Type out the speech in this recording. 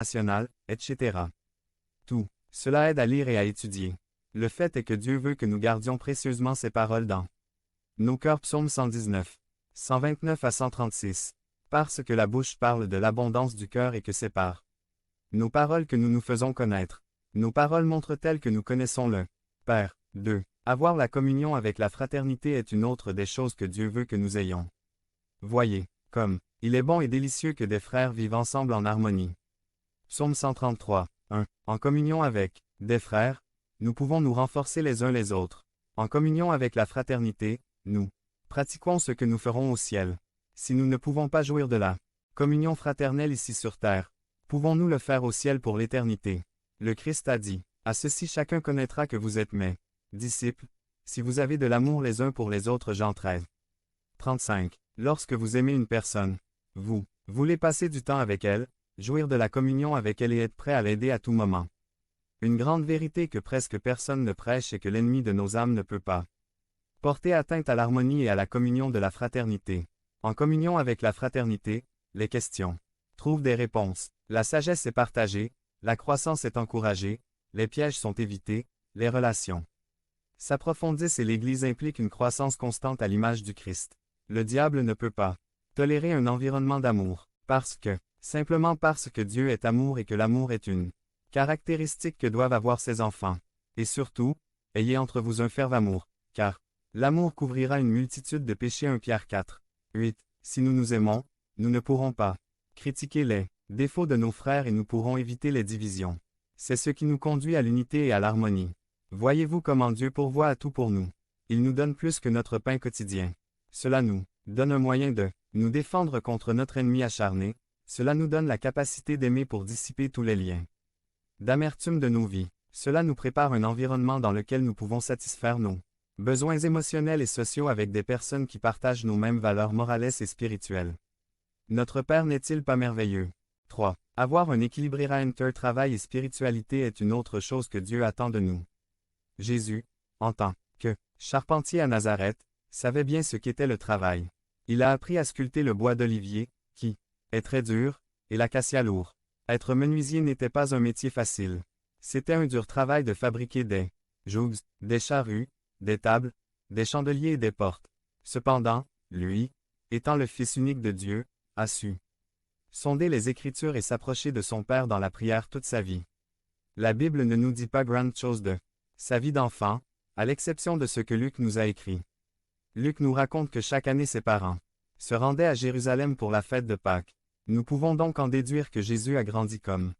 national, etc. Tout cela aide à lire et à étudier. Le fait est que Dieu veut que nous gardions précieusement ses paroles dans nos cœurs. Psaume 119, 129 à 136. Parce que la bouche parle de l'abondance du cœur et que c'est par nos paroles que nous nous faisons connaître. Nos paroles montrent-elles que nous connaissons le Père. 2. Avoir la communion avec la fraternité est une autre des choses que Dieu veut que nous ayons. Voyez, comme il est bon et délicieux que des frères vivent ensemble en harmonie. Psaume 133, 1. En communion avec des frères, nous pouvons nous renforcer les uns les autres. En communion avec la fraternité, nous pratiquons ce que nous ferons au ciel. Si nous ne pouvons pas jouir de la communion fraternelle ici sur terre, pouvons-nous le faire au ciel pour l'éternité? Le Christ a dit, « À ceci chacun connaîtra que vous êtes mes disciples, si vous avez de l'amour les uns pour les autres. » Jean 13. 35. Lorsque vous aimez une personne, vous voulez passer du temps avec elle, jouir de la communion avec elle et être prêt à l'aider à tout moment. Une grande vérité que presque personne ne prêche et que l'ennemi de nos âmes ne peut pas porter atteinte à l'harmonie et à la communion de la fraternité. En communion avec la fraternité, les questions trouvent des réponses, la sagesse est partagée, la croissance est encouragée, les pièges sont évités, les relations s'approfondissent et l'Église implique une croissance constante à l'image du Christ. Le diable ne peut pas tolérer un environnement d'amour, simplement parce que Dieu est amour et que l'amour est une caractéristique que doivent avoir ses enfants. Et surtout, ayez entre vous un fervent amour, car l'amour couvrira une multitude de péchés. 1 Pierre 4, 8. Si nous nous aimons, nous ne pourrons pas critiquer les défauts de nos frères et nous pourrons éviter les divisions. C'est ce qui nous conduit à l'unité et à l'harmonie. Voyez-vous comment Dieu pourvoit à tout pour nous. Il nous donne plus que notre pain quotidien. Cela nous donne un moyen de nous défendre contre notre ennemi acharné. Cela nous donne la capacité d'aimer pour dissiper tous les liens d'amertume de nos vies. Cela nous prépare un environnement dans lequel nous pouvons satisfaire nos besoins émotionnels et sociaux avec des personnes qui partagent nos mêmes valeurs morales et spirituelles. Notre Père n'est-il pas merveilleux? 3. Avoir un équilibre entre travail et spiritualité est une autre chose que Dieu attend de nous. Jésus, en tant que charpentier à Nazareth, savait bien ce qu'était le travail. Il a appris à sculpter le bois d'olivier, qui est très dur, et l'acacia lourd. Être menuisier n'était pas un métier facile. C'était un dur travail de fabriquer des jougs, des charrues, des tables, des chandeliers et des portes. Cependant, lui, étant le Fils unique de Dieu, a su sonder les Écritures et s'approcher de son Père dans la prière toute sa vie. La Bible ne nous dit pas grande chose de sa vie d'enfant, à l'exception de ce que Luc nous a écrit. Luc nous raconte que chaque année ses parents se rendaient à Jérusalem pour la fête de Pâques. Nous pouvons donc en déduire que Jésus a grandi comme